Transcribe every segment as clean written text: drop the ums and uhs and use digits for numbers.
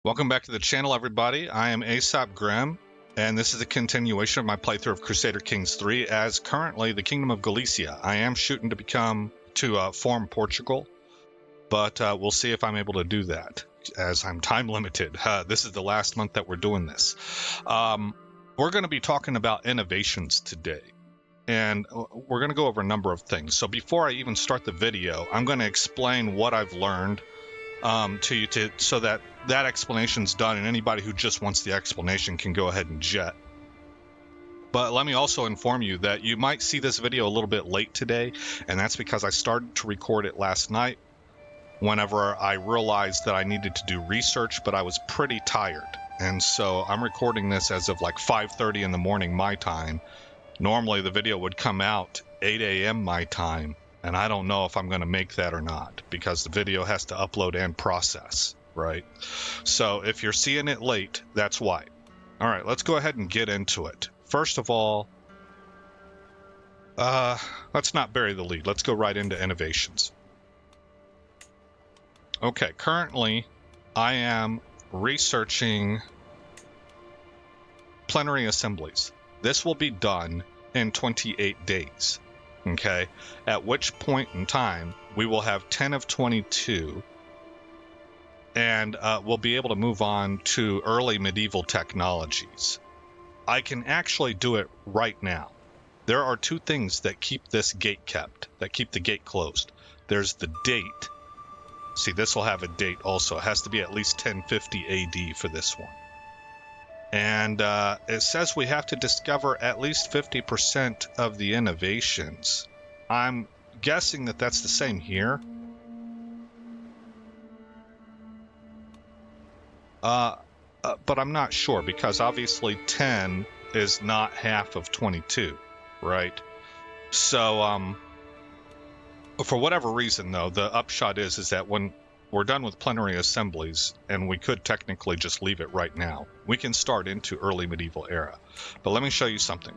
Welcome back to the channel, everybody. I am Aesop Grimm, and this is a continuation of my playthrough of Crusader Kings 3 as currently the Kingdom of Galicia. I am shooting to form Portugal, but we'll see if I'm able to do that as I'm time limited. This is the last month that we're doing this. We're going to be talking about innovations today, and we're going to go over a number of things. So before I even start the video, I'm going to explain what I've learned to you so that explanation's done, and anybody who just wants the explanation can go ahead and jet. But let me also inform you that you might see this video a little bit late today, and that's because I started to record it last night whenever I realized that I needed to do research, but I was pretty tired. And so I'm recording this as of like 5:30 in the morning my time. Normally the video would come out 8 a.m. my time, and I don't know if I'm going to make that or not because the video has to upload and process, right? So if you're seeing it late, that's why. All right, let's go ahead and get into it. First of all, let's not bury the lead. Let's go right into innovations. Okay, currently I am researching plenary assemblies. This will be done in 28 days. Okay, at which point in time we will have 10 of 22, and we'll be able to move on to early medieval technologies. I can actually do it right now. There are two things that keep this gate kept, that keep the gate closed. There's the date. See, this will have a date also. It has to be at least 1050 AD for this one. And it says we have to discover at least 50% of the innovations. I'm guessing that that's the same here. But I'm not sure because obviously 10 is not half of 22, right? So for whatever reason, though, the upshot is that when we're done with plenary assemblies, and we could technically just leave it right now, we can start into early medieval era. But let me show you something.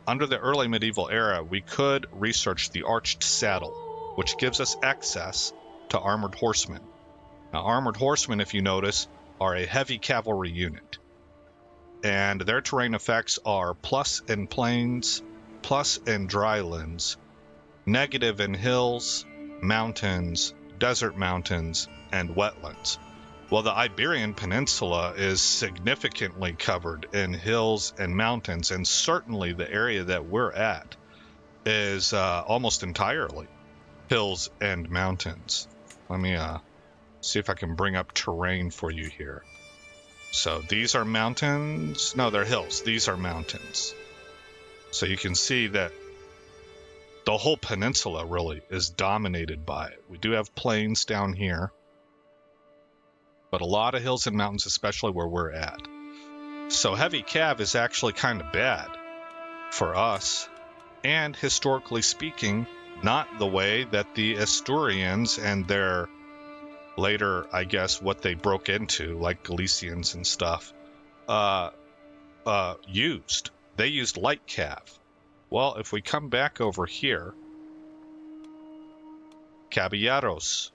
Under the early medieval era, we could research the arched saddle, which gives us access to armored horsemen. Now, armored horsemen, if you notice, are a heavy cavalry unit, and their terrain effects are plus in plains, plus in drylands, negative in hills, mountains, desert mountains, and wetlands. Well, the Iberian Peninsula is significantly covered in hills and mountains, and certainly the area that we're at is almost entirely hills and mountains. Let me see if I can bring up terrain for you here. So these are mountains. No, they're hills. These are mountains. So you can see that the whole peninsula really is dominated by it. We do have plains down here, but a lot of hills and mountains, especially where we're at. So heavy cav is actually kind of bad for us, and historically speaking, not the way that the Asturians and their later, I guess, what they broke into, like Galicians and stuff, used. They used light cav. Well, if we come back over here, caballeros.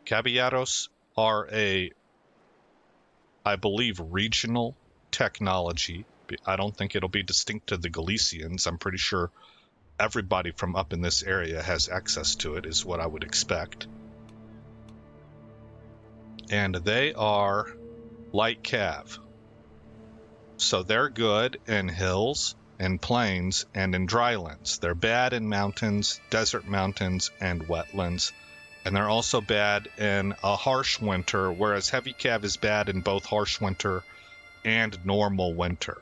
Caballeros are I believe, regional technology. I don't think it'll be distinct to the Galicians. I'm pretty sure everybody from up in this area has access to it, is what I would expect. And they are light cav. So they're good in hills, in plains, and in drylands. They're bad in mountains, desert mountains, and wetlands. And they're also bad in a harsh winter, whereas heavy cav is bad in both harsh winter and normal winter.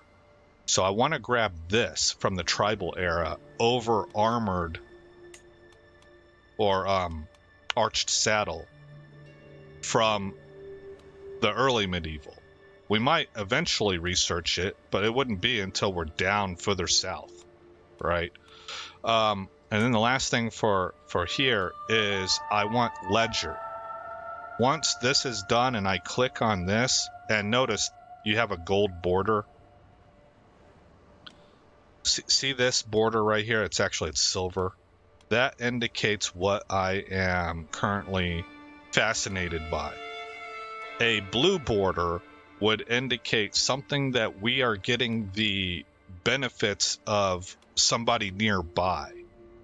So I want to grab this from the tribal era over armored or arched saddle from the early medieval. We might eventually research it, but it wouldn't be until we're down further south, right? And then the last thing for here is I want ledger. Once this is done and I click on this, and notice you have a gold border. See this border right here? It's silver. That indicates what I am currently fascinated by. A blue border would indicate something that we are getting the benefits of somebody nearby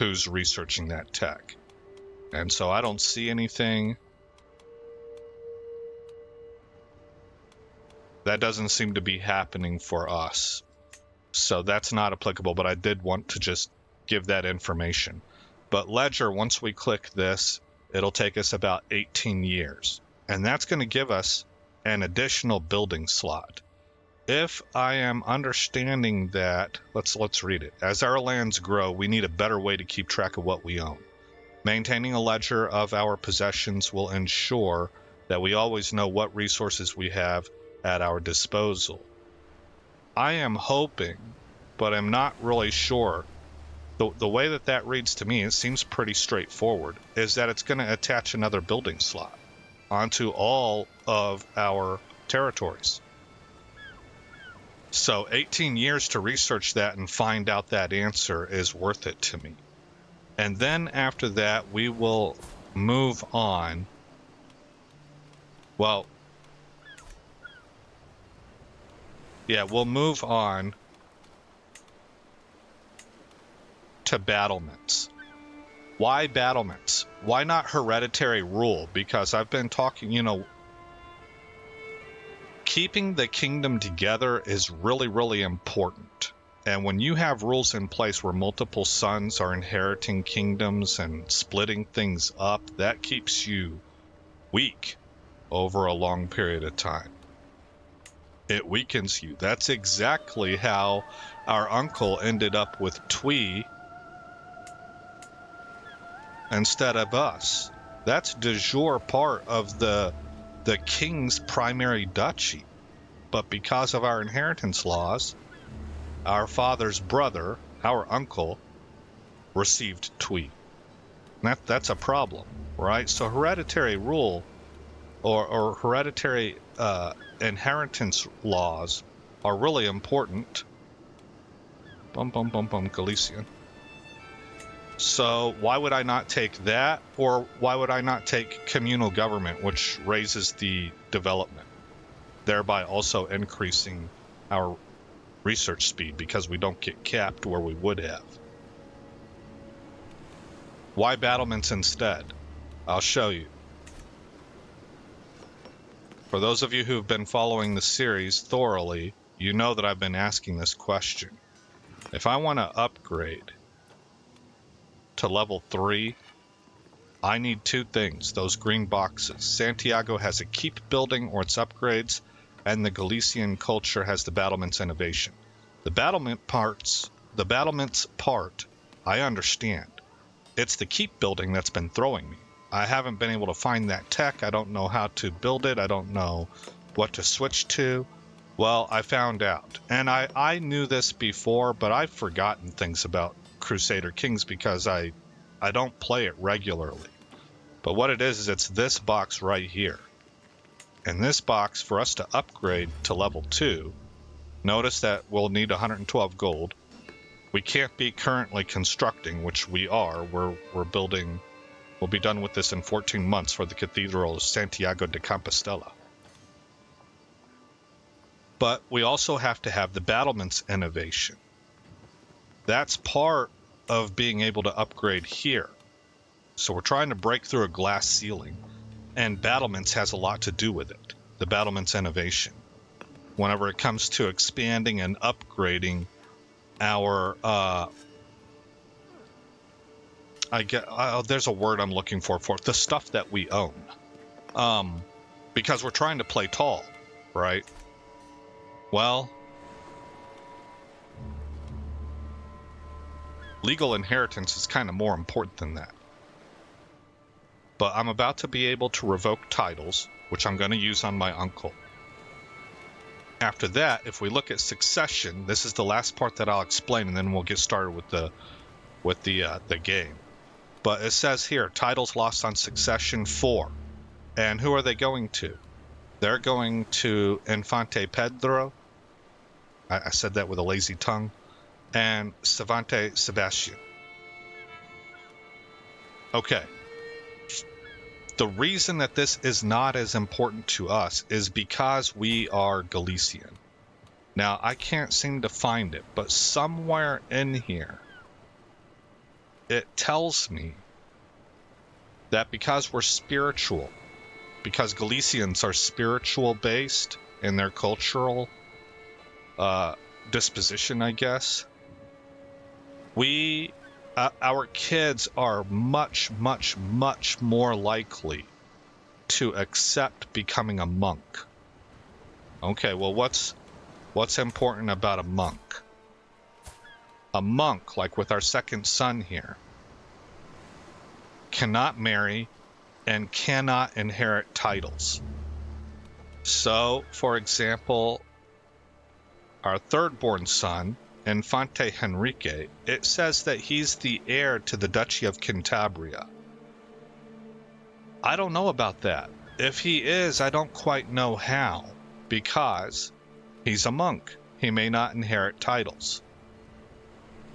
who's researching that tech. And so I don't see anything. That doesn't seem to be happening for us. So that's not applicable, but I did want to just give that information. But Ledger, once we click this, it'll take us about 18 years. And that's going to give us an additional building slot. If I am understanding that, let's read it. As our lands grow, we need a better way to keep track of what we own. Maintaining a ledger of our possessions will ensure that we always know what resources we have at our disposal. I am hoping, but I'm not really sure. The way that reads to me, it seems pretty straightforward, is that it's going to attach another building slot onto all of our territories. So 18 years to research that and find out that answer is worth it to me. And then after that, we will move on. Well, yeah, we'll move on to battlements. Why battlements? Why not hereditary rule? Because I've been talking, keeping the kingdom together is really, really important. And when you have rules in place where multiple sons are inheriting kingdoms and splitting things up, that keeps you weak over a long period of time. It weakens you. That's exactly how our uncle ended up with Twee instead of us. That's de jure part of the king's primary duchy. But because of our inheritance laws, our father's brother, our uncle, received Twee. That's a problem, right? So hereditary rule or hereditary inheritance laws are really important. Galician. So why would I not take that, or why would I not take communal government, which raises the development, thereby also increasing our research speed because we don't get capped where we would have? Why battlements instead? I'll show you. For those of you who've been following the series thoroughly, you know that I've been asking this question. If I want to upgrade to level 3, I need two things, those green boxes. Santiago has a keep building or its upgrades, and the Galician culture has the battlements innovation. The battlements part, I understand. It's the keep building that's been throwing me. I haven't been able to find that tech. I don't know how to build it. I don't know what to switch to. Well, I found out. And I knew this before, but I've forgotten things about Crusader Kings because I don't play it regularly. But what it is it's this box right here. And this box, for us to upgrade to level 2, notice that we'll need 112 gold. We can't be currently constructing, which we are. We're building. We'll be done with this in 14 months for the Cathedral of Santiago de Compostela. But we also have to have the battlements innovation. That's part of being able to upgrade here. So we're trying to break through a glass ceiling, and battlements has a lot to do with it. The battlements innovation. Whenever it comes to expanding and upgrading our there's a word I'm looking for the stuff that we own, because we're trying to play tall, right? Well, legal inheritance is kind of more important than that. But I'm about to be able to revoke titles, which I'm going to use on my uncle. After that, if we look at succession, this is the last part that I'll explain, and then we'll get started with the game. But it says here, titles lost on succession 4. And who are they going to? They're going to Infante Pedro. I said that with a lazy tongue. And Sebastian. Okay. The reason that this is not as important to us is because we are Galician. Now, I can't seem to find it, but somewhere in here, it tells me that because we're spiritual, because Galicians are spiritual based in their cultural disposition, I guess, our kids are much, much, much more likely to accept becoming a monk. Okay, well, what's important about a monk? A monk, like with our second son here, cannot marry and cannot inherit titles. So, for example, our third-born son, Infante Henrique, it says that he's the heir to the Duchy of Cantabria. I don't know about that. If he is, I don't quite know how, because he's a monk. He may not inherit titles.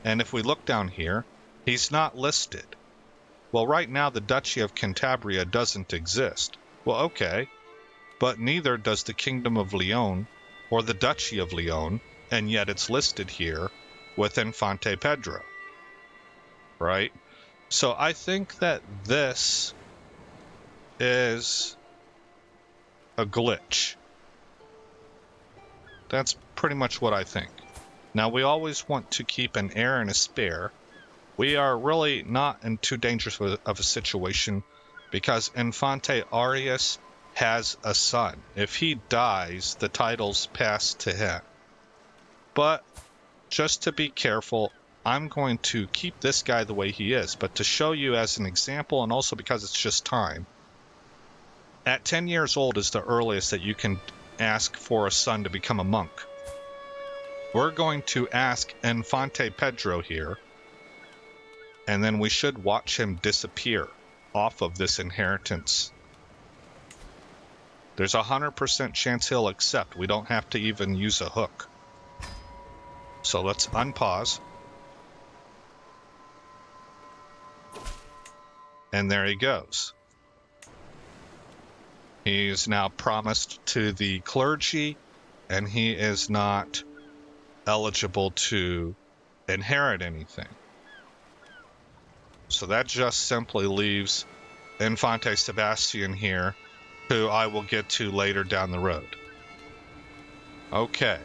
And if we look down here, he's not listed. Well, right now the Duchy of Cantabria doesn't exist. Well, okay, but neither does the Kingdom of Leon or the Duchy of Leon, and yet it's listed here with Infante Pedro, right? So I think that this is a glitch. That's pretty much what I think. Now, we always want to keep an heir and a spare. We are really not in too dangerous of a situation because Infante Arias has a son. If he dies, the titles pass to him. But just to be careful, I'm going to keep this guy the way he is. But to show you as an example, and also because it's just time, at 10 years old is the earliest that you can ask for a son to become a monk. We're going to ask Infante Pedro here, and then we should watch him disappear off of this inheritance. There's a 100% chance he'll accept. We don't have to even use a hook. So let's unpause. And there he goes. He's now promised to the clergy, and he is not eligible to inherit anything. So that just simply leaves Infante Sebastian here, who I will get to later down the road. Okay.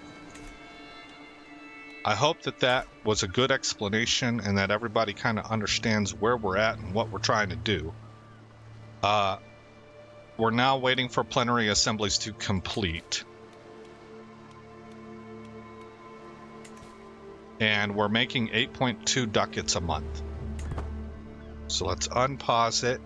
I hope that that was a good explanation and that everybody kind of understands where we're at and what we're trying to do. We're now waiting for plenary assemblies to complete. And we're making 8.2 ducats a month. So let's unpause it.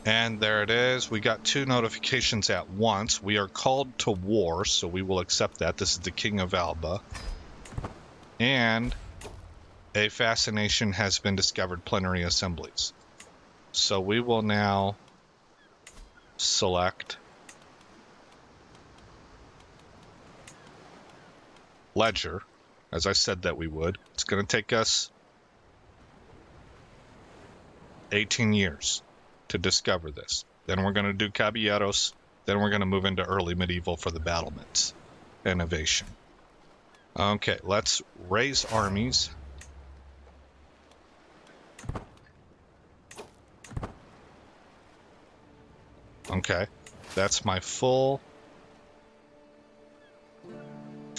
And there it is. We got 2 notifications at once. We are called to war, so we will accept that. This is the King of Alba. And a fascination has been discovered, plenary assemblies. So we will now select Ledger, as I said that we would. It's going to take us 18 years to discover this. Then we're going to do Caballeros. Then we're going to move into early medieval for the battlements. Innovation. Okay, let's raise armies. Okay, that's my full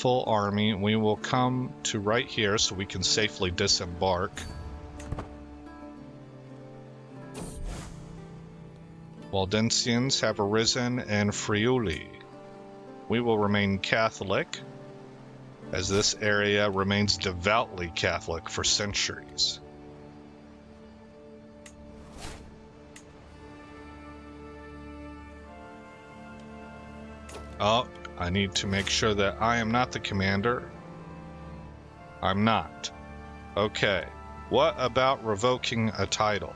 army. We will come to right here so we can safely disembark. Waldensians have arisen in Friuli. We will remain Catholic, as this area remains devoutly Catholic for centuries. Oh, I need to make sure that I am not the commander. I'm not. Okay. What about revoking a title?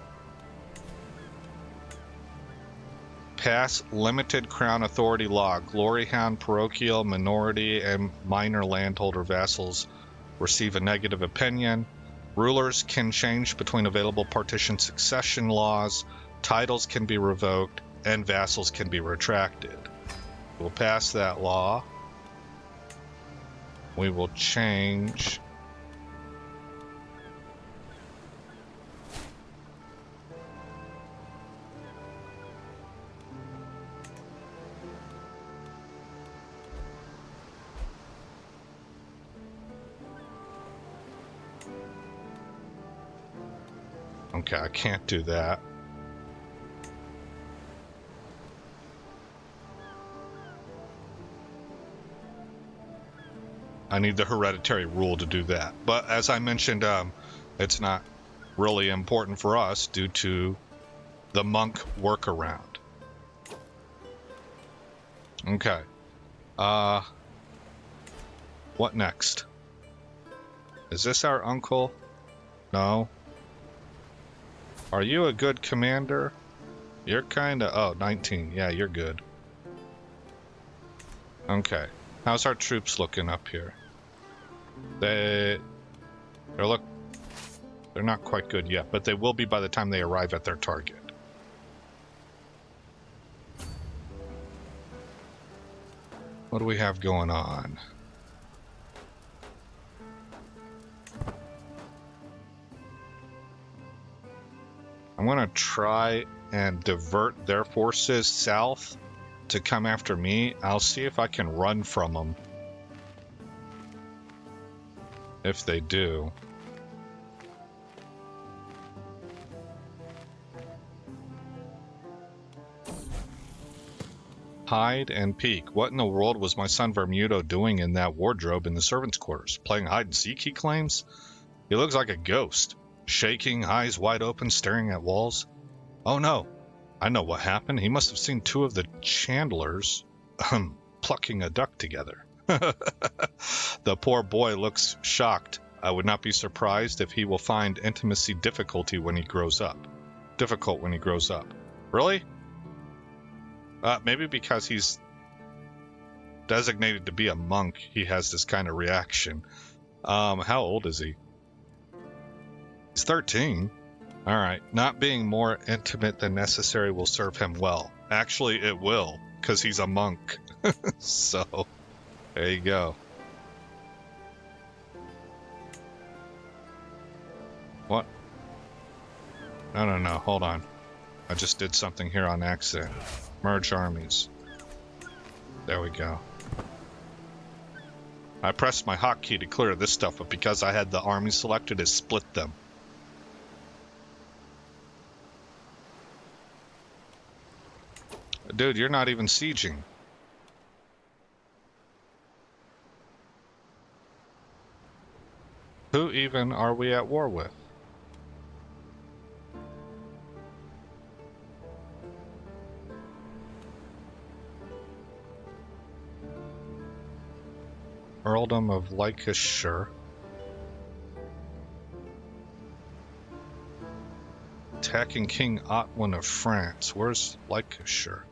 Pass limited crown authority law. Glory hound, parochial, minority, and minor landholder vassals receive a negative opinion. Rulers can change between available partition succession laws, titles can be revoked, and vassals can be retracted. We'll pass that law. We will change. Okay, I can't do that. I need the hereditary rule to do that. But as I mentioned, it's not really important for us due to the monk workaround. Okay. What next? Is this our uncle? No. Are you a good commander? You're kinda... Oh, 19. Yeah, you're good. Okay. How's our troops looking up here? They're not quite good yet, but they will be by the time they arrive at their target. What do we have going on? I'm gonna try and divert their forces south to come after me. I'll see if I can run from them. If they do. Hide and peek. What in the world was my son Vermuto doing in that wardrobe in the servants' quarters? Playing hide and seek, he claims? He looks like a ghost. Shaking, eyes wide open, staring at walls. Oh no, I know what happened. He must have seen two of the Chandlers plucking a duck together. The poor boy looks shocked. I would not be surprised if he will find intimacy difficult when he grows up. Really? Maybe because he's designated to be a monk, he has this kind of reaction. How old is he? He's 13. All right. Not being more intimate than necessary will serve him well. Actually, it will, because he's a monk. So, there you go. What? No. Hold on. I just did something here on accident. Merge armies. There we go. I pressed my hotkey to clear this stuff, but because I had the army selected, it split them. Dude, you're not even sieging. Who even are we at war with? Earldom of Lancashire. Attacking King Otwin of France. Where's Lancashire?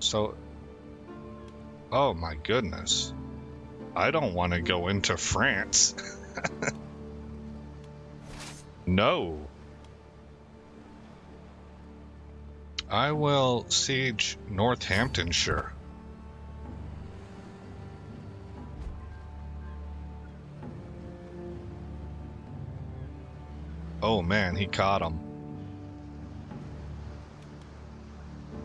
So, oh my goodness. I don't want to go into France. No. I will siege Northamptonshire. Oh man, he caught him.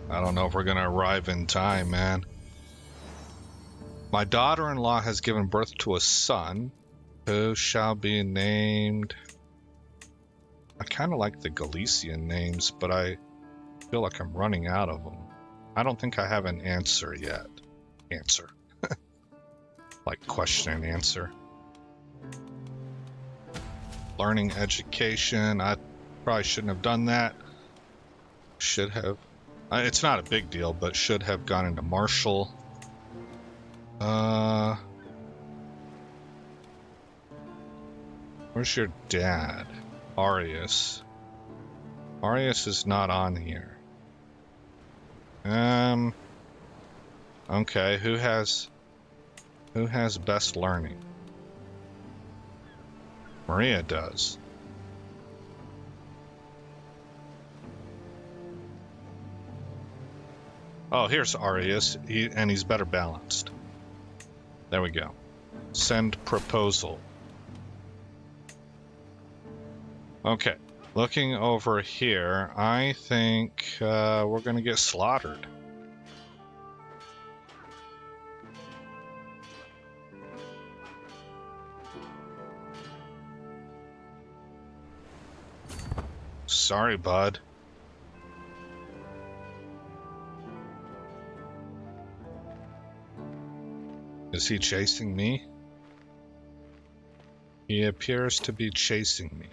I don't know if we're gonna arrive in time, man. My daughter-in-law has given birth to a son who shall be named... I kind of like the Galician names, but I feel like I'm running out of them. I don't think I have an answer yet. Answer. Like question and answer. Learning education. I probably shouldn't have done that. Should have. It's not a big deal, but should have gone into martial. Where's your dad? Arius. Arius is not on here. Okay, who has best learning? Maria does. Oh, here's Arius, and he's better balanced. There we go. Send proposal. Okay, looking over here, I think we're gonna get slaughtered. Sorry, bud. Is he chasing me? He appears to be chasing me.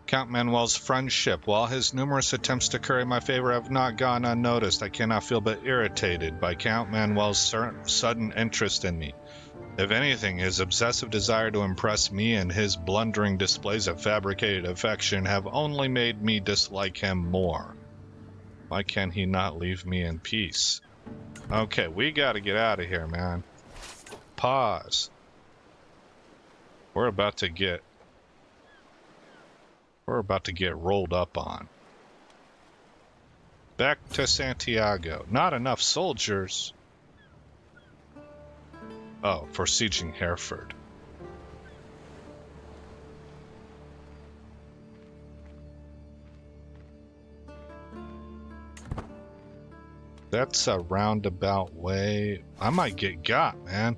Count Manuel's friendship. While his numerous attempts to curry my favor have not gone unnoticed, I cannot feel but irritated by Count Manuel's sudden interest in me. If anything, his obsessive desire to impress me and his blundering displays of fabricated affection have only made me dislike him more. Why can't he not leave me in peace? Okay, we gotta get out of here, man. Pause. We're about to get rolled up on. Back to Santiago. Not enough soldiers. Oh, for sieging Hereford. That's a roundabout way. I might get got, man.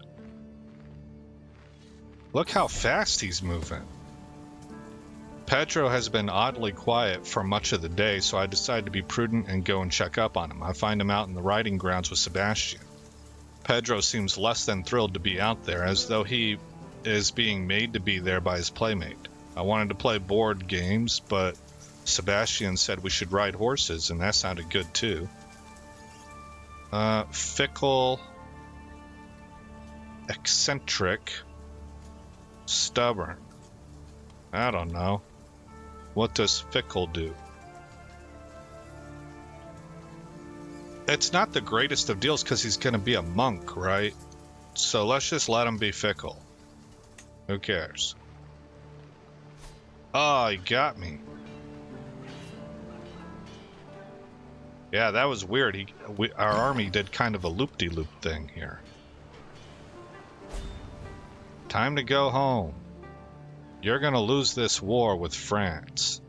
Look how fast he's moving. Pedro has been oddly quiet for much of the day, so I decide to be prudent and go and check up on him. I find him out in the riding grounds with Sebastian. Pedro seems less than thrilled to be out there, as though he is being made to be there by his playmate. I wanted to play board games, but Sebastian said we should ride horses, and that sounded good too. Fickle, eccentric, stubborn. I don't know. What does fickle do? It's not the greatest of deals because he's going to be a monk, right? So let's just let him be fickle. Who cares? Oh, he got me. Yeah, that was weird. Our army did kind of a loop-de-loop thing here. Time to go home. You're gonna lose this war with France.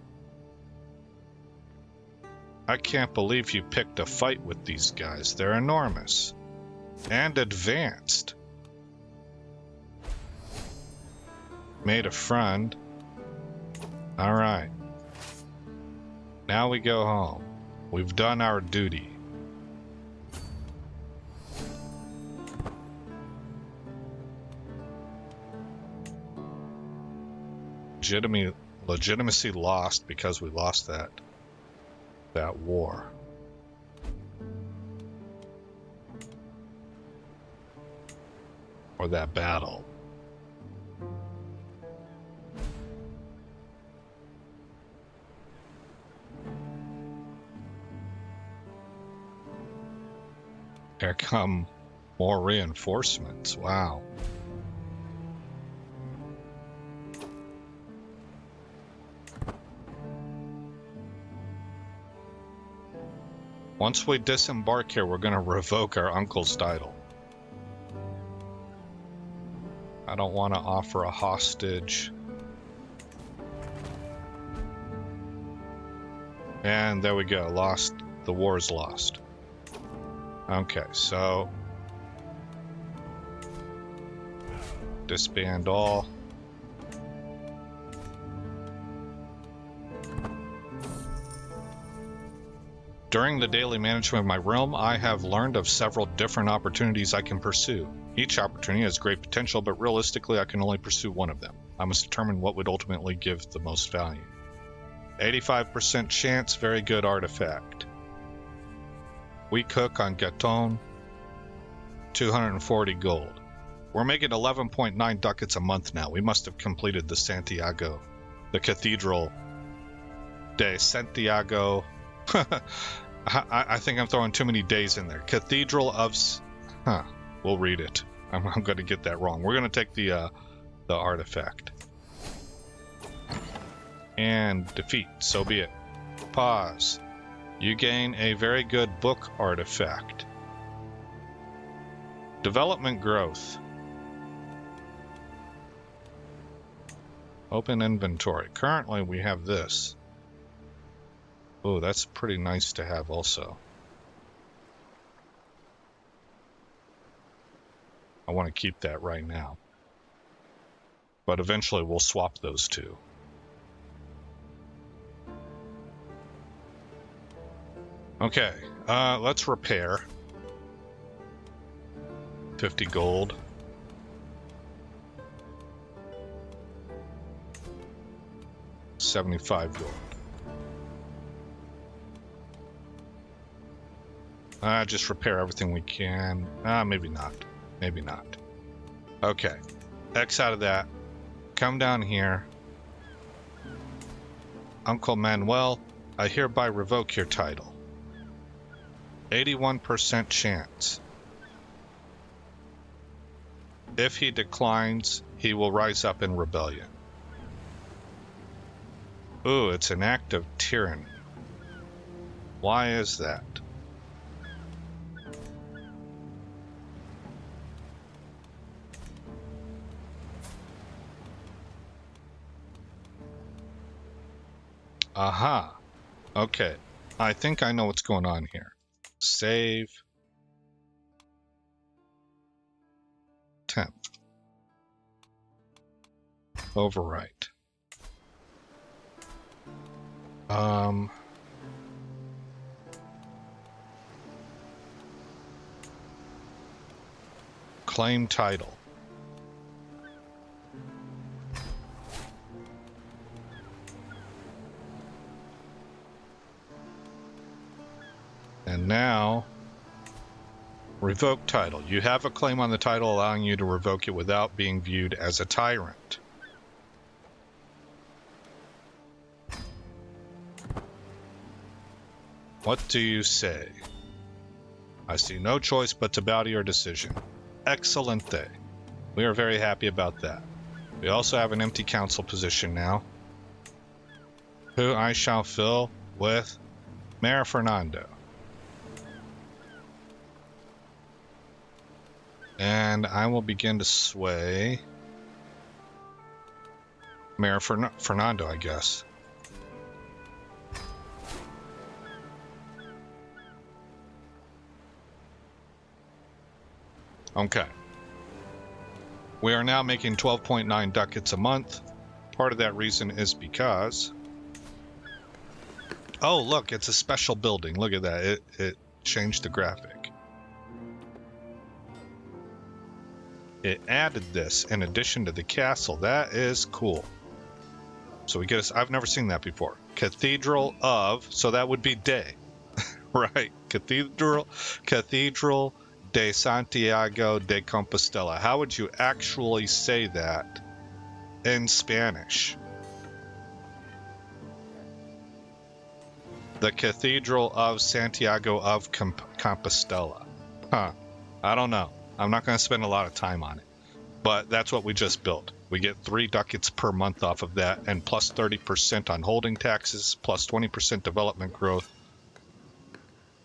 I can't believe you picked a fight with these guys. They're enormous. And advanced. Made a friend. Alright. Now we go home. We've done our duty. Legitimacy lost because we lost that war. Or that battle. Here come more reinforcements. Wow. Once we disembark here, we're going to revoke our uncle's title. I don't want to offer a hostage. And there we go. Lost. The war's lost. Okay, so disband all. During the daily management of my realm, I have learned of several different opportunities I can pursue. Each opportunity has great potential, but realistically I can only pursue one of them. I must determine what would ultimately give the most value. 85% chance, very good artifact. We cook on Gaton. 240 gold. We're making 11.9 ducats a month now. We must have completed the Santiago, the Cathedral de Santiago. I think I'm throwing too many days in there. Cathedral of... We'll read it. I'm going to get that wrong. We're going to take the artifact. And defeat. So be it. Pause. You gain a very good book artifact. Development growth. Open inventory. Currently we have this. Oh, that's pretty nice to have also. I want to keep that right now. But eventually we'll swap those two. Okay, let's repair. 50 gold. $75 gold. Just repair everything we can. Maybe not. Maybe not. Okay. X out of that. Come down here. Uncle Manuel, I hereby revoke your title. 81% chance. If he declines, he will rise up in rebellion. Ooh, it's an act of tyranny. Why is that? Aha. Okay. I think I know what's going on here. Save. Temp. Overwrite. Claim title. And now, revoke title. You have a claim on the title allowing you to revoke it without being viewed as a tyrant. What do you say? I see no choice but to bow to your decision. Excelente. We are very happy about that. We also have an empty council position now, who I shall fill with Mayor Fernando. And I will begin to sway Mayor Fernando, I guess. Okay. We are now making 12.9 ducats a month. Part of that reason is because... Oh, look, it's a special building. Look at that. It changed the graphic. It added this in addition to the castle. That is cool. So we get I've never seen that before. Cathedral of, so that would be day, right? Cathedral de Santiago de Compostela. How would you actually say that in Spanish? The Cathedral of Santiago of Compostela. Huh. I don't know. I'm not going to spend a lot of time on it. But that's what we just built. We get 3 ducats per month off of that, and plus 30% on holding taxes, plus 20% development growth,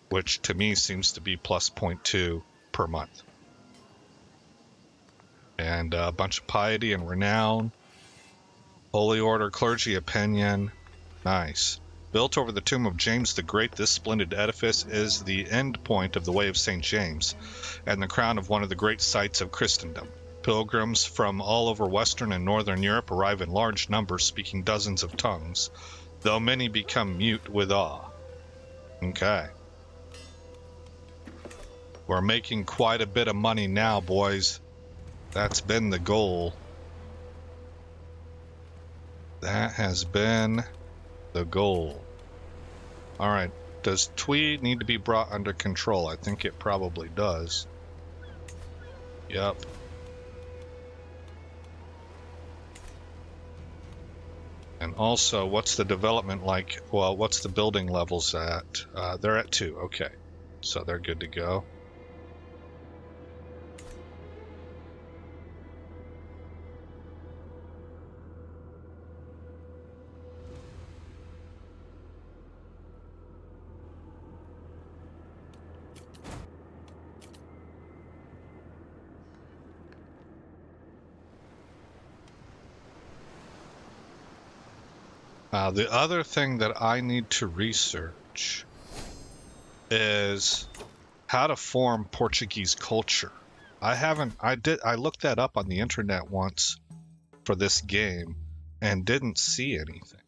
which to me seems to be plus 0.2 per month. And a bunch of piety and renown. Holy Order, clergy opinion. Nice. Built over the tomb of James the Great, this splendid edifice is the end point of the Way of St. James and the crown of one of the great sights of Christendom. Pilgrims from all over Western and Northern Europe arrive in large numbers, speaking dozens of tongues, though many become mute with awe. Okay. We're making quite a bit of money now, boys. That's been the goal. That has been the goal. All right. Does Tweed need to be brought under control? I think it probably does. Yep. And also, what's the development like? Well, what's the building levels at? They're at 2. Okay. So they're good to go. The other thing that I need to research is how to form Portuguese culture. I looked that up on the internet once for this game and didn't see anything,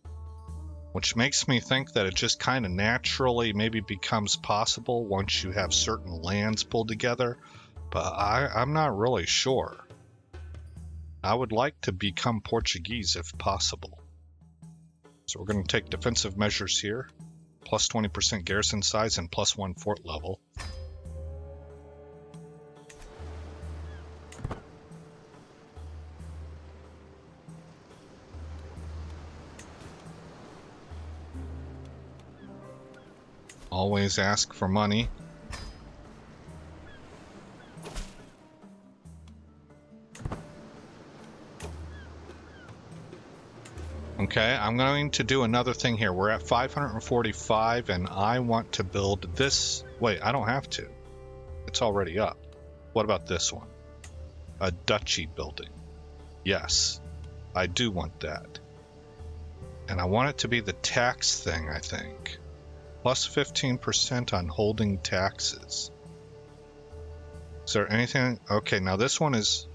which makes me think that it just kind of naturally maybe becomes possible once you have certain lands pulled together, but I'm not really sure. I would like to become Portuguese if possible. So we're going to take defensive measures here, plus 20% garrison size and plus 1 fort level. Always ask for money. Okay, I'm going to do another thing here. We're at 545 and I want to build this. Wait, I don't have to. It's already up. What about this one? A duchy building. Yes, I do want that. And I want it to be the tax thing, I think. Plus 15% on holding taxes. Is there anything? Okay, now this one is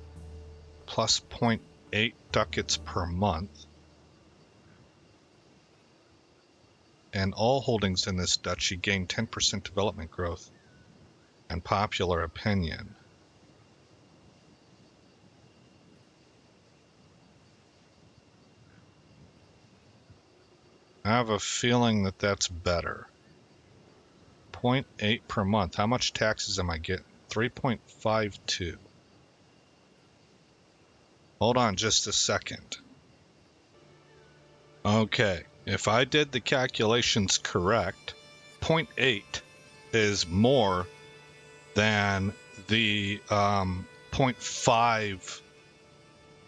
plus 0.8 ducats per month. And all holdings in this duchy gain 10% development growth and popular opinion. I have a feeling that that's better. 0.8 per month. How much taxes am I getting? 3.52. Hold on just a second. Okay, if I did the calculations correct, 0.8 is more than the 0.5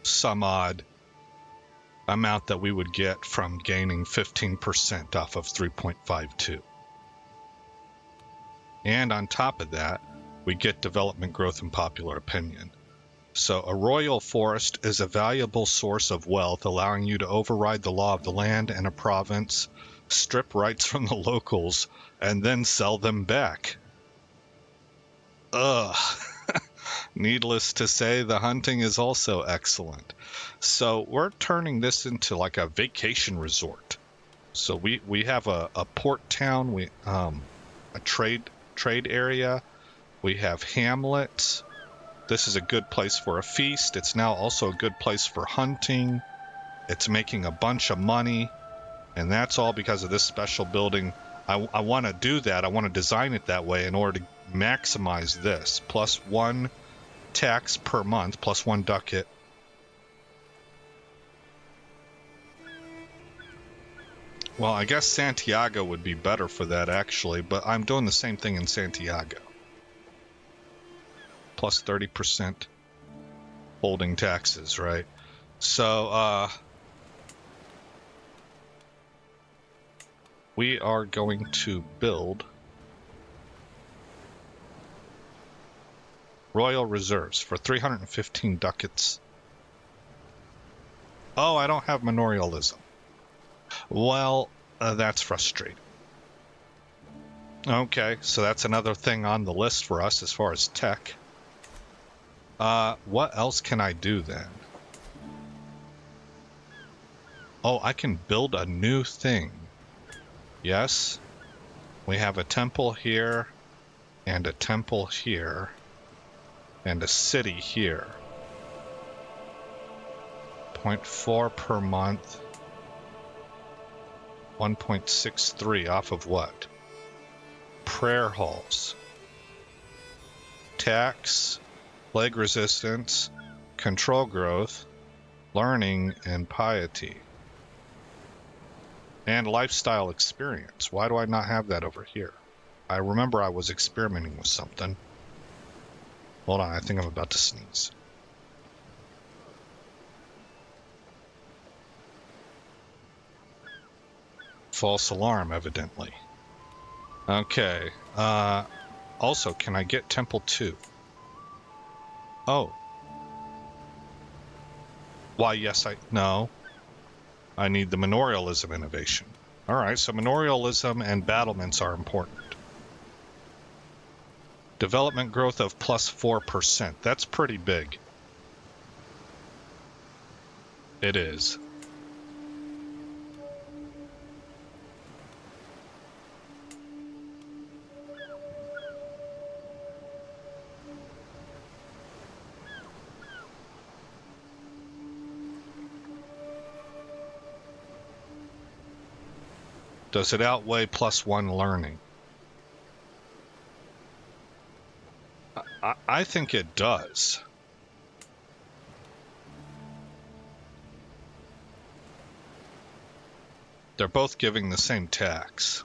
some odd amount that we would get from gaining 15% off of 3.52. And on top of that, we get development growth and popular opinion. So a royal forest is a valuable source of wealth, allowing you to override the law of the land and a province, strip rights from the locals, and then sell them back. Ugh. Needless to say, the hunting is also excellent. So we're turning this into like a vacation resort. So we have a port town, a trade area. We have hamlets. This is a good place for a feast. It's now also a good place for hunting. It's making a bunch of money, and that's all because of this special building. I want to do that. I want to design it that way in order to maximize this. Plus 1 tax per month, plus 1 ducat. Well, I guess Santiago would be better for that, actually, but I'm doing the same thing in Santiago. Plus 30% holding taxes, right? So, we are going to build royal reserves for 315 ducats. Oh, I don't have manorialism. Well, that's frustrating. Okay, so that's another thing on the list for us as far as tech. What else can I do then? Oh, I can build a new thing. Yes. We have a temple here, and a temple here, and a city here. 0.4 per month. 1.63 off of what? prayer halls. Tax, plague resistance, control growth, learning, and piety. And lifestyle experience. Why do I not have that over here? I remember I was experimenting with something. Hold on, I think I'm about to sneeze. False alarm, evidently. Okay. Also, can I get Temple 2? Oh. Why, yes, no. I need the Memorialism innovation. Alright, so Memorialism and battlements are important. Development growth of plus 4%. That's pretty big. It is. Does it outweigh plus 1 learning? I think it does. They're both giving the same tax.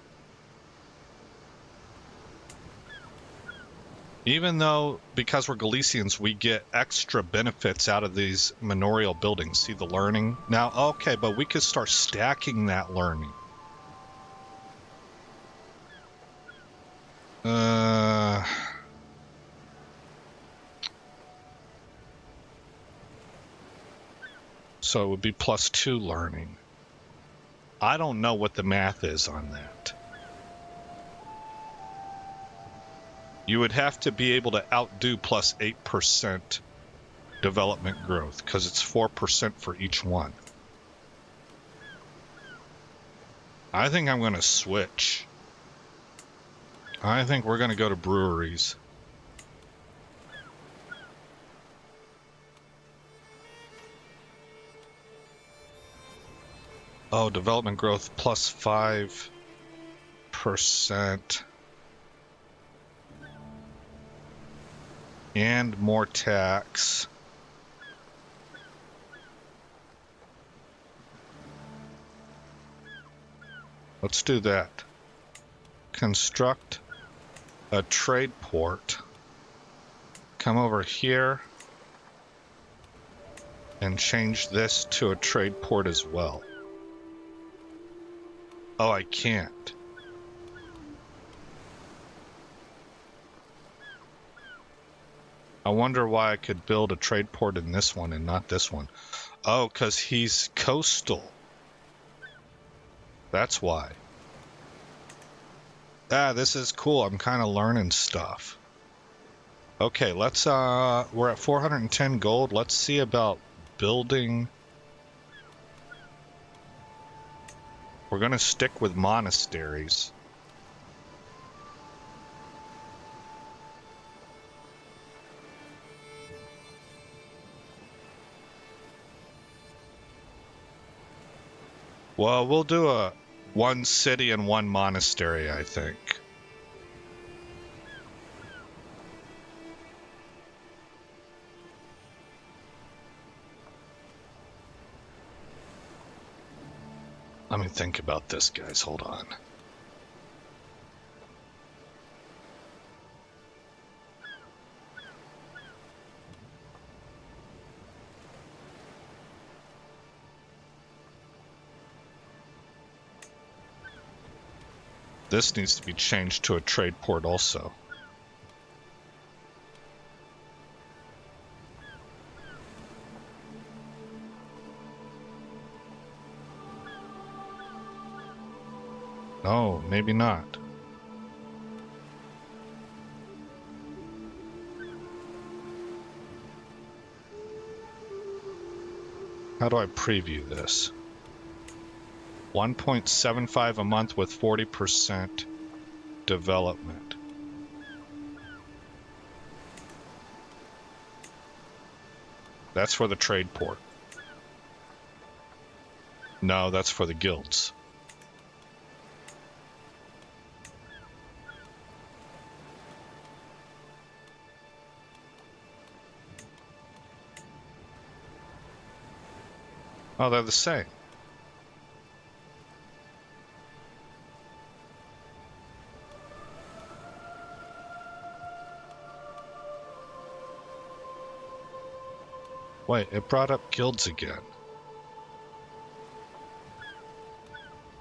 Even though, because we're Galicians, we get extra benefits out of these manorial buildings. See the learning? Now, okay, but we could start stacking that learning. So it would be plus 2 learning. I don't know what the math is on that. You would have to be able to outdo plus 8% development growth, because it's 4% for each one. I think I'm going to switch. I think we're going to go to breweries. Oh, development growth plus 5%. And more tax. Let's do that. Construct a trade port. Come over here and change this to a trade port as well. Oh, I can't. I wonder why I could build a trade port in this one and not this one. Oh, because he's coastal. That's why. Ah, this is cool. I'm kind of learning stuff. Okay, let's, we're at 410 gold. Let's see about building. We're going to stick with monasteries. Well, we'll do a one city and one monastery, I think. Let me think about this, guys. Hold on. This needs to be changed to a trade port also. No, maybe not. How do I preview this? 1.75 a month with 40% development. That's for the trade port. No, that's for the guilds. Oh, they're the same. Wait, it brought up guilds again.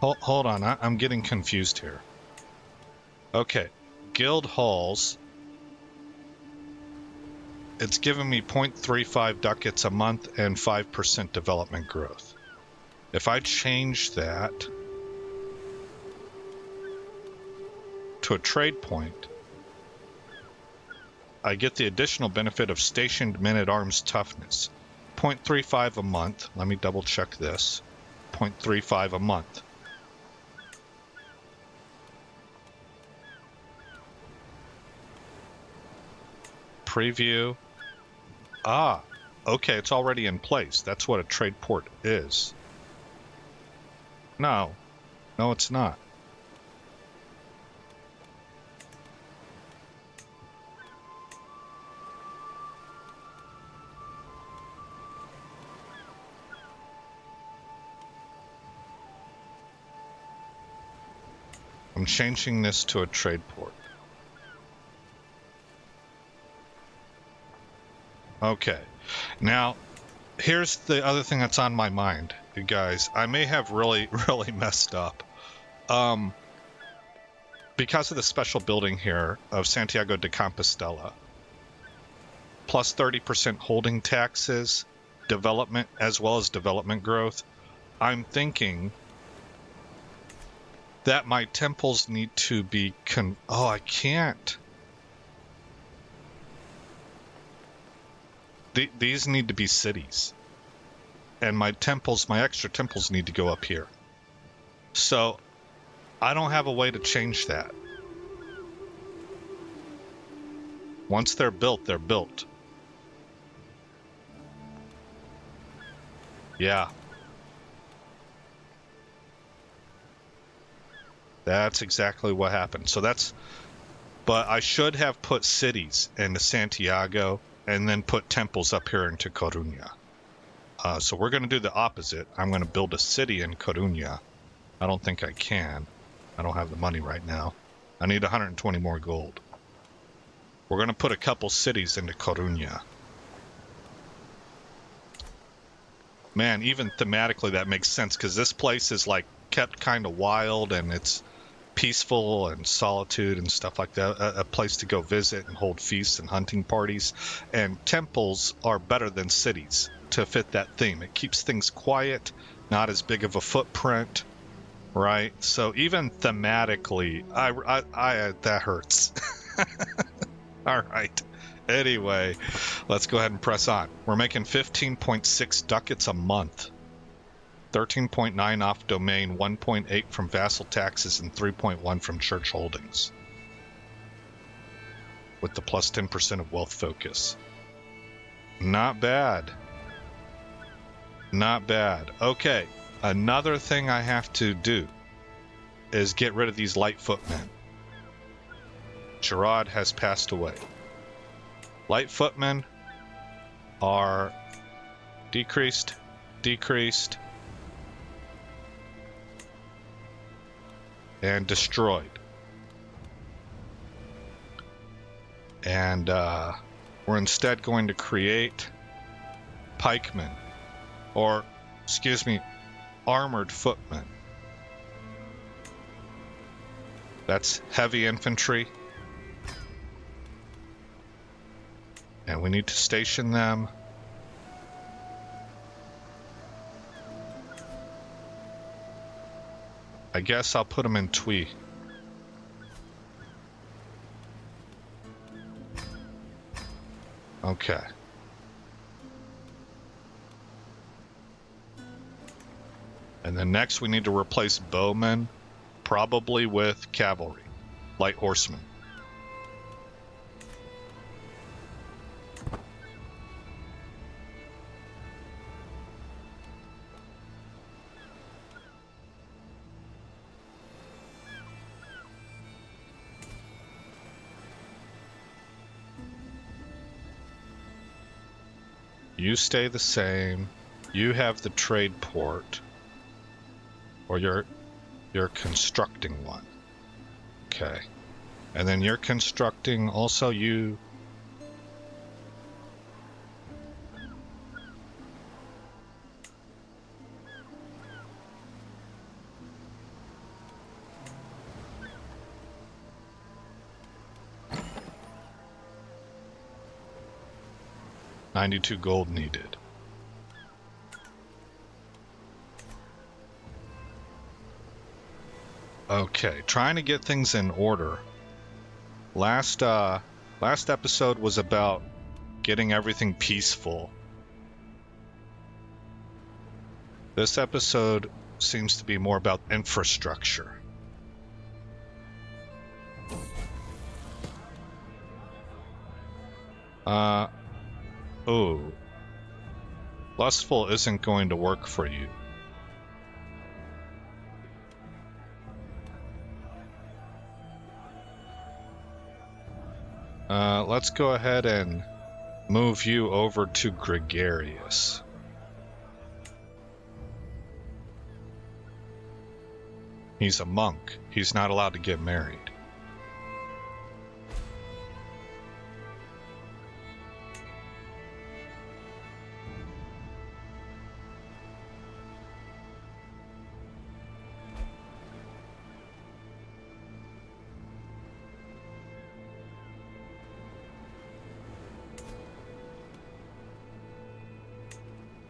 Hold on, I'm getting confused here. Okay, guild halls. It's giving me 0.35 ducats a month and 5% development growth. If I change that to a trade point, I get the additional benefit of stationed men-at-arms toughness. 0.35 a month. Let me double check this. 0.35 a month. Preview. Ah, okay, it's already in place. That's what a trade port is. No, it's not. I'm changing this to a trade port. Okay, now here's the other thing that's on my mind, you guys. I may have really messed up. Because of the special building here of Santiago de Compostela, plus 30% holding taxes, development, as well as development growth, I'm thinking that my temples need to be oh, I can't. These need to be cities. And my extra temples need to go up here. So I don't have a way to change that. Once they're built, they're built. Yeah. That's exactly what happened. So but I should have put cities into Santiago and then put temples up here into Coruña. So we're going to do the opposite. I'm going to build a city in Coruña. I don't think I can. I don't have the money right now. I need 120 more gold. We're going to put a couple cities into Coruña. Man, even thematically that makes sense because this place is like kept kind of wild and it's peaceful and solitude and stuff like that. A place to go visit and hold feasts and hunting parties. And temples are better than cities to fit that theme. It keeps things quiet, not as big of a footprint, right? So even thematically, I that hurts. All right. Anyway, let's go ahead and press on. We're making 15.6 ducats a month. 13.9 off domain, 1.8 from vassal taxes, and 3.1 from church holdings. With the plus 10% of wealth focus. Not bad. Not bad. Okay, another thing I have to do is get rid of these light footmen. Gerard has passed away. Light footmen are decreased, and destroyed. And we're instead going to create pikemen, or, excuse me, armored footmen. That's heavy infantry. And we need to station them. I guess I'll put them in Twee. Okay. And then next we need to replace bowmen, probably with cavalry, light horsemen. You stay the same. You have the trade port, or you're constructing one. Okay. And then you're constructing also you. $92 gold needed. Okay, trying to get things in order. Last episode was about getting everything peaceful. This episode seems to be more about infrastructure. Oh. Lustful isn't going to work for you. Let's go ahead and move you over to Gregarious. He's a monk. He's not allowed to get married.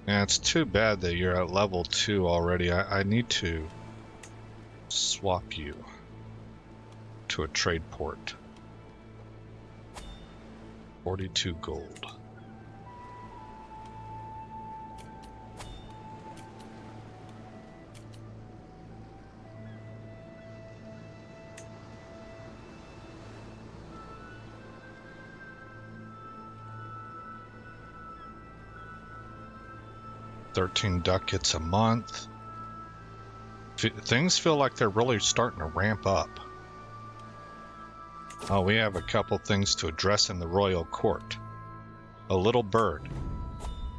Yeah, it's too bad that you're at level 2 already. I need to swap you to a trade port. 42 gold. $13 ducats a month. Things feel like they're really starting to ramp up. Oh, we have a couple things to address in the royal court. A little bird.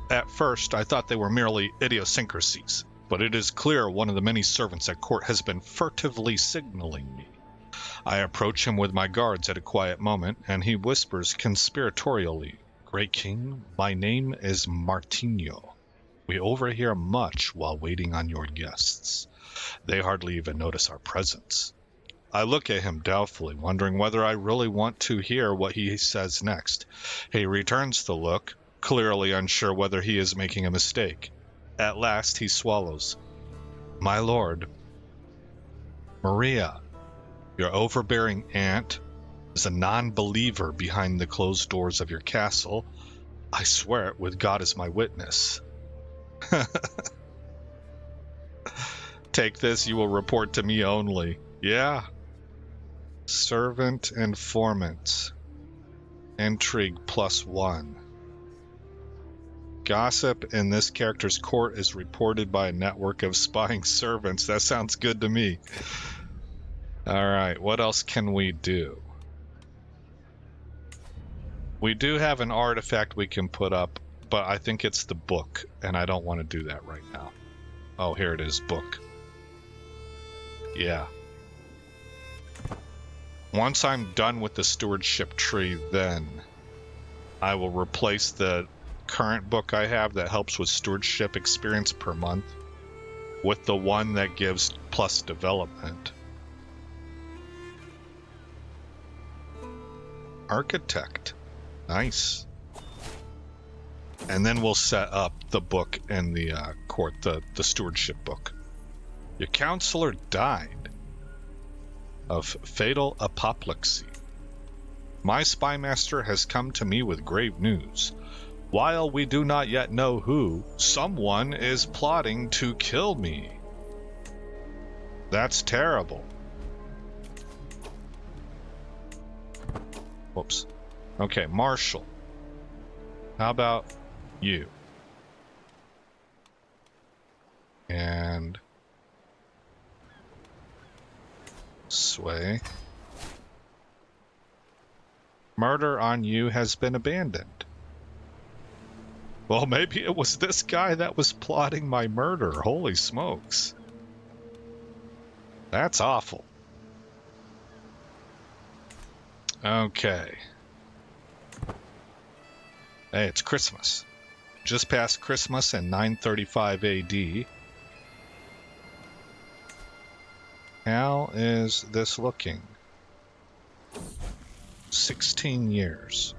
At first, I thought they were merely idiosyncrasies, but it is clear one of the many servants at court has been furtively signaling me. I approach him with my guards at a quiet moment, and he whispers conspiratorially, "Great King, my name is Martinho. We overhear much while waiting on your guests. They hardly even notice our presence." I look at him doubtfully, wondering whether I really want to hear what he says next. He returns the look, clearly unsure whether he is making a mistake. At last he swallows. "My lord, Maria, your overbearing aunt, is a non-believer behind the closed doors of your castle. I swear it with God as my witness." "Take this, you will report to me only." Yeah. Servant informant. Intrigue +1. Gossip in this character's court is reported by a network of spying servants. That sounds good to me. Alright, what else can we do? We do have an artifact we can put up, but I think it's the book, and I don't want to do that right now. Oh, here it is, book. Yeah. Once I'm done with the stewardship tree, then I will replace the current book I have that helps with stewardship experience per month with the one that gives plus development. Architect. Nice. And then we'll set up the book in the court, the stewardship book. Your counselor died of fatal apoplexy. My spymaster has come to me with grave news. While we do not yet know who, someone is plotting to kill me. That's terrible. Whoops. Okay, Marshall. How about you? And Sway. Murder on you has been abandoned. Well, maybe it was this guy that was plotting my murder. Holy smokes. That's awful. Okay. Hey, it's Christmas. Just past Christmas in 935 AD. How is this looking? 16 years.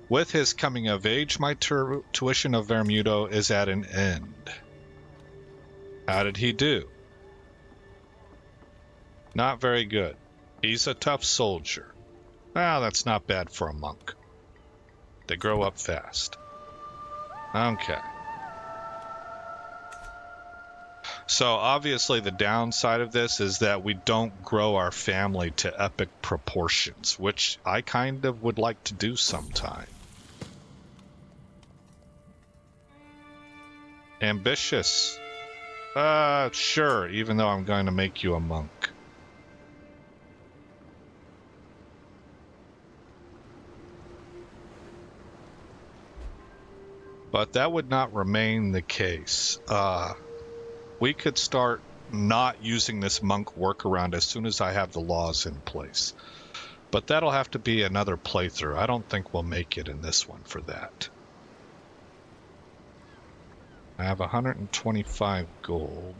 With his coming of age, my tuition of Vermudo is at an end. How did he do? Not very good. He's a tough soldier. Well, that's not bad for a monk. They grow up fast. Okay. So obviously the downside of this is that we don't grow our family to epic proportions, which I kind of would like to do sometime. Ambitious. Sure, even though I'm going to make you a monk. But that would not remain the case. We could start not using this monk workaround as soon as I have the laws in place. But that'll have to be another playthrough. I don't think we'll make it in this one for that. I have 125 gold.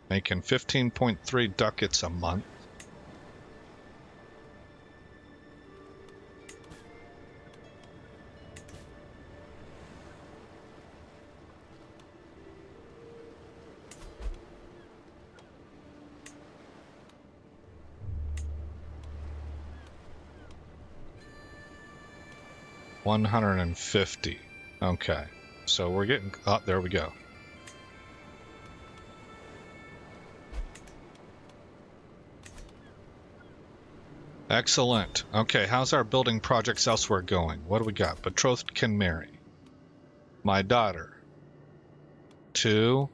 Making 15.3 ducats a month. $150. Okay, so we're getting... Oh, there we go. Excellent. Okay, how's our building projects elsewhere going? What do we got? Betrothed can marry. My daughter. To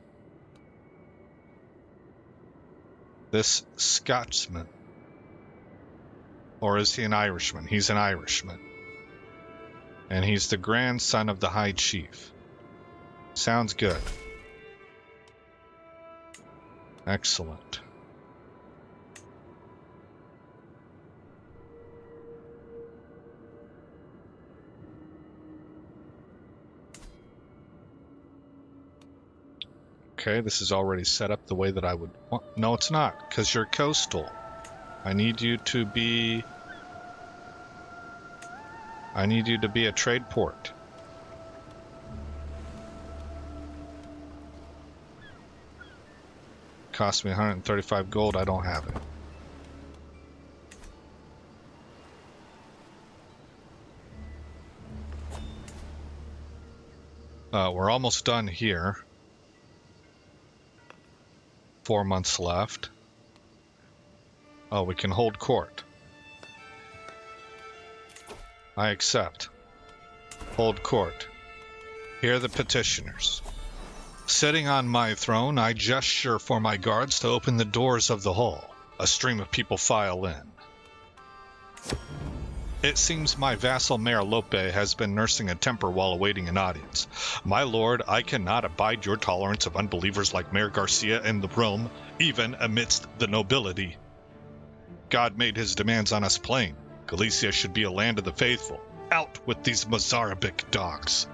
this Scotsman. Or is he an Irishman? He's an Irishman. And he's the grandson of the High Chief. Sounds good. Excellent. Okay, this is already set up the way that I would want. No, it's not, because you're coastal. I need you to be a trade port. Cost me 135 gold. I don't have it. We're almost done here. 4 months left. Oh, we can hold court. I accept. Hold court. Hear the petitioners. Sitting on my throne, I gesture for my guards to open the doors of the hall. A stream of people file in. It seems my vassal Mayor Lope has been nursing a temper while awaiting an audience. My lord, I cannot abide your tolerance of unbelievers like Mayor Garcia in the Rome, even amidst the nobility. God made his demands on us plain. Galicia should be a land of the faithful. Out with these Mozarabic dogs.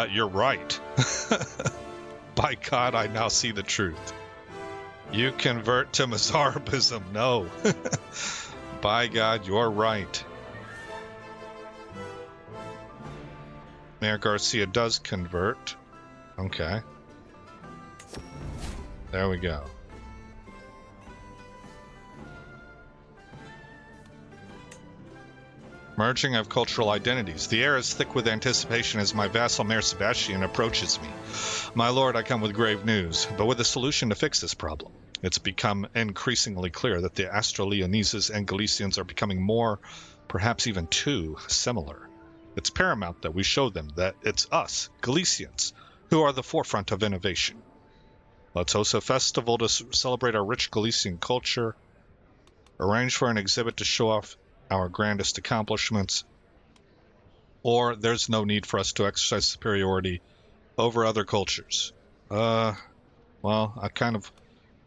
You're right. By God, I now see the truth. You convert to Mozarabism. No. By God, you're right. Mayor Garcia does convert. Okay. There we go. Merging of cultural identities. The air is thick with anticipation as my vassal Mayor Sebastian approaches me. My lord, I come with grave news, but with a solution to fix this problem. It's become increasingly clear that the Astroleoneses and Galicians are becoming more, perhaps even too, similar. It's paramount that we show them that it's us, Galicians, who are the forefront of innovation. Let's host a festival to celebrate our rich Galician culture. Arrange for an exhibit to show off our grandest accomplishments, or there's no need for us to exercise superiority over other cultures. Well,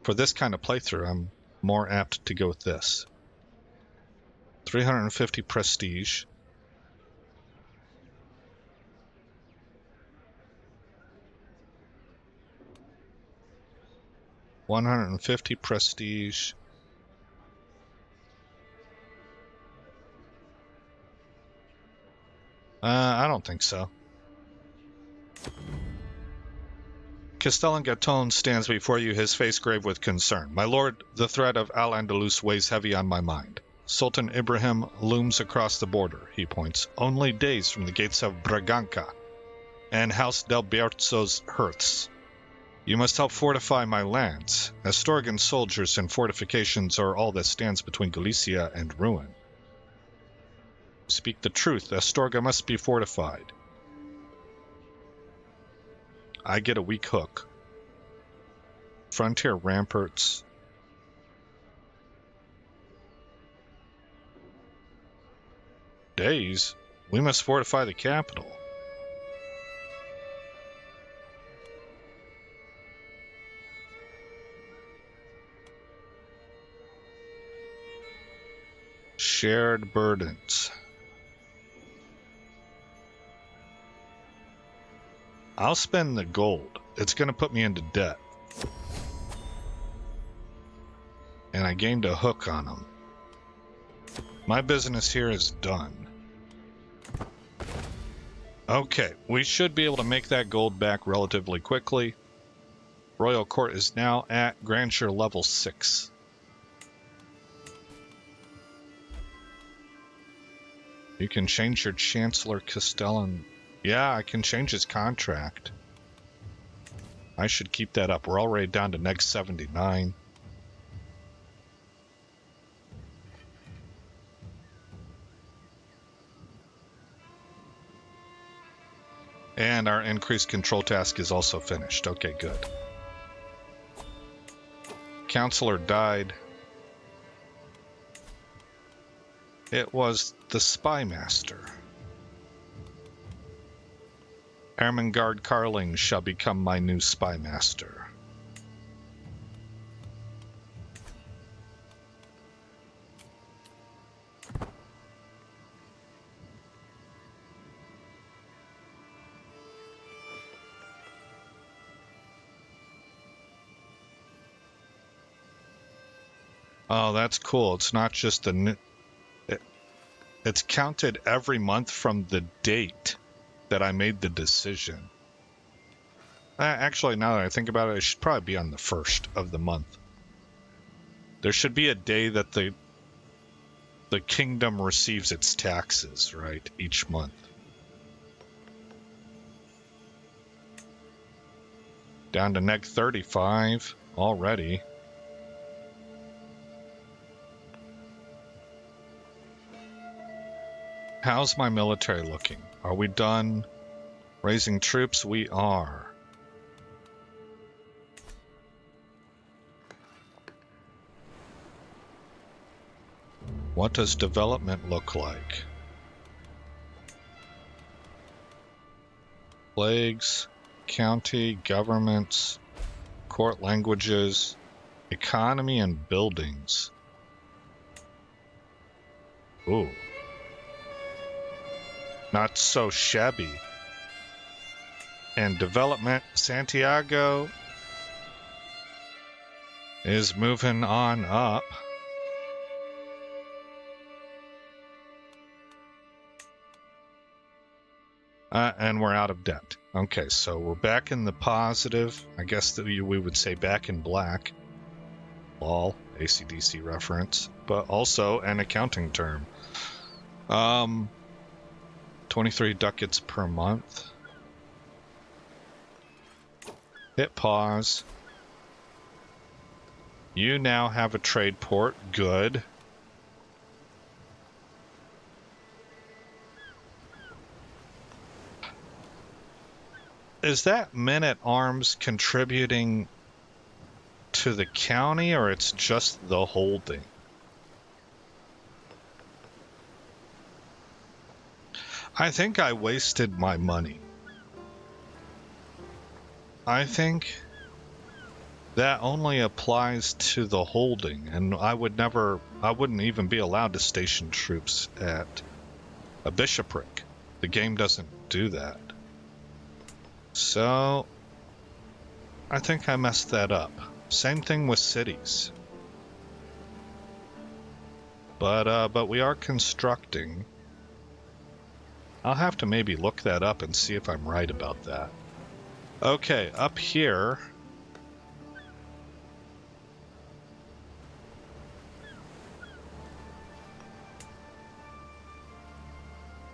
for this kind of playthrough, I'm more apt to go with this. 350 prestige. $150 prestige. I don't think so. Castellan Gatton stands before you, his face grave with concern. My lord, the threat of Al-Andalus weighs heavy on my mind. Sultan Ibrahim looms across the border, he points, only days from the gates of Braganca and House del Bierzo's hearths. You must help fortify my lands. Astorgan soldiers and fortifications are all that stands between Galicia and ruin. Speak the truth, Astorga must be fortified. I get a weak hook. Frontier ramparts. Days? We must fortify the capital. Shared burdens. I'll spend the gold. It's going to put me into debt. And I gained a hook on them. My business here is done. Okay, we should be able to make that gold back relatively quickly. Royal Court is now at Grandeur level 6. You can change your Chancellor Castellan. Yeah, I can change his contract. I should keep that up. We're already down to neg 79. And our increased control task is also finished. Okay, good. Counselor died. It was the Spy Master. Ermengarde Carling shall become my new Spy Master. Oh, that's cool. It's not just the... It's counted every month from the date that I made the decision. Actually, now that I think about it, it should probably be on the 1st of the month. There should be a day that the kingdom receives its taxes, right, each month. Down to neg 35 already. How's my military looking? Are we done raising troops? We are. What does development look like? Plagues, county, governments, court languages, economy and buildings. Ooh. Not so shabby. And development, Santiago is moving on up. And we're out of debt. Okay, so we're back in the positive. I guess that we would say back in black. Lol, AC/DC reference. But also an accounting term. 23 ducats per month. Hit pause. You now have a trade port. Good. Is that men-at-arms contributing to the county, or it's just the holding? I think I wasted my money. I think that only applies to the holding, and I wouldn't even be allowed to station troops at a bishopric. The game doesn't do that. So I think I messed that up. Same thing with cities. But we are constructing. I'll have to maybe look that up and see if I'm right about that. Okay, up here.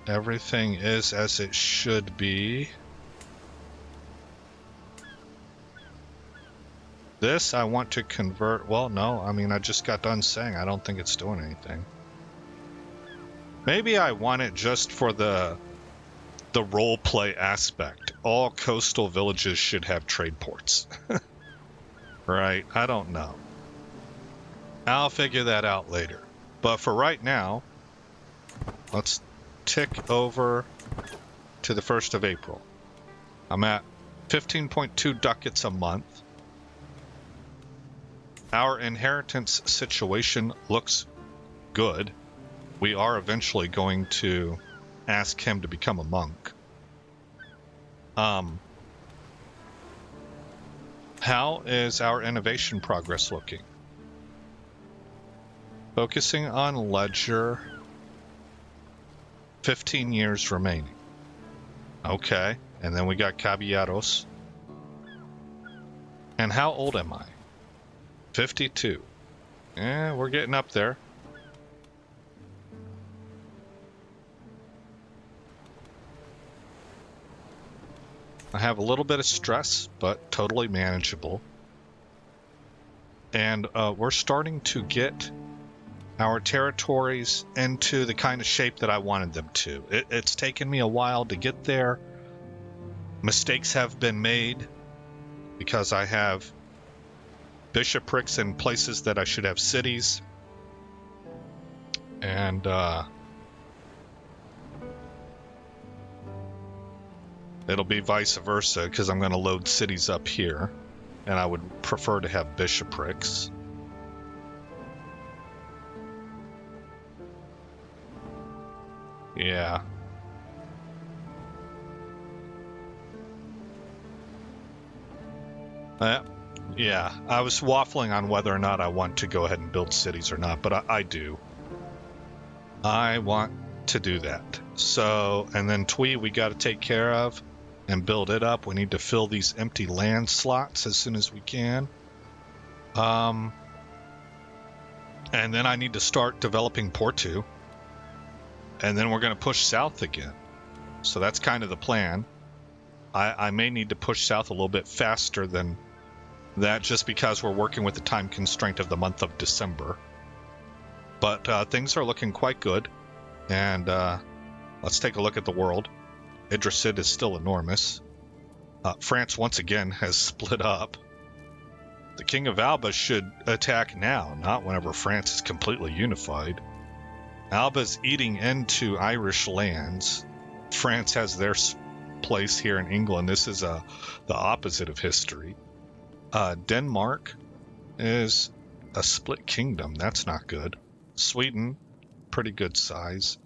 Everything is as it should be. This I want to convert. Well, no, I mean, I just got done saying I don't think it's doing anything. Maybe I want it just for the role play aspect. All coastal villages should have trade ports. Right? I don't know. I'll figure that out later. But for right now, let's tick over to the 1st of April. I'm at 15.2 ducats a month. Our inheritance situation looks good. We are eventually going to ask him to become a monk. How is our innovation progress looking? Focusing on ledger. 15 years remaining. Okay, and then we got caballeros. And how old am I? 52. Yeah, we're getting up there. I have a little bit of stress, but totally manageable. And we're starting to get our territories into the kind of shape that I wanted them to. It's taken me a while to get there. Mistakes have been made because I have bishoprics in places that I should have cities. And it'll be vice versa because I'm going to load cities up here, and I would prefer to have bishoprics. Yeah. Yeah, I was waffling on whether or not I want to go ahead and build cities or not, but I do. I want to do that. So, and then Twee we got to take care of and build it up. We need to fill these empty land slots as soon as we can. And then I need to start developing Porto. And then we're going to push south again. So that's kind of the plan. I may need to push south a little bit faster than that just because we're working with the time constraint of the month of December. But things are looking quite good. And let's take a look at the world. Idrisid is still enormous. France once again has split up. The King of Alba should attack now, not whenever France is completely unified. Alba's eating into Irish lands. France has their place here in England. This is the opposite of history. Denmark is a split kingdom. That's not good. Sweden, pretty good size.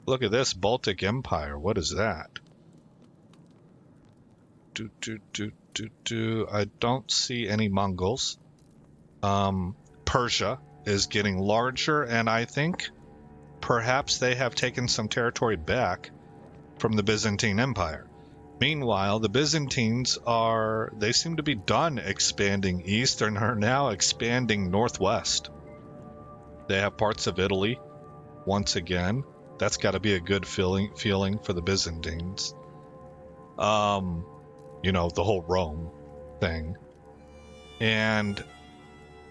Look at this, Baltic Empire. What is that? I don't see any Mongols. Persia is getting larger, and I think perhaps they have taken some territory back from the Byzantine Empire. Meanwhile, the Byzantines they seem to be done expanding east and are now expanding northwest. They have parts of Italy once again. That's got to be a good feeling for the Byzantines. The whole Rome thing. And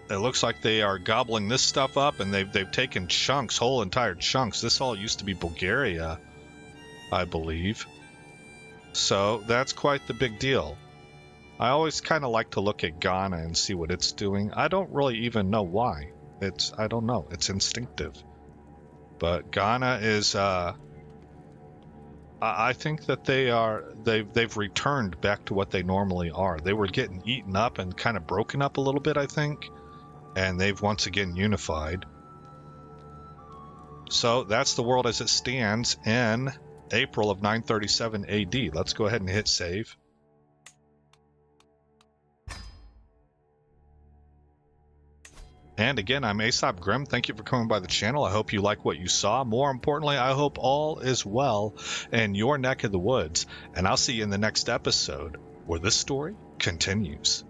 it looks like they are gobbling this stuff up, and they've taken chunks, whole entire chunks. This all used to be Bulgaria, I believe. So that's quite the big deal. I always kind of like to look at Ghana and see what it's doing. I don't really even know why. I don't know. It's instinctive. But Ghana is I think that they've returned back to what they normally are. They were getting eaten up and kind of broken up a little bit, I think, and they've once again unified. So that's the world as it stands in April of 937 AD. Let's go ahead and hit save. And again, I'm Aesop Grimm. Thank you for coming by the channel. I hope you like what you saw. More importantly, I hope all is well in your neck of the woods. And I'll see you in the next episode where this story continues.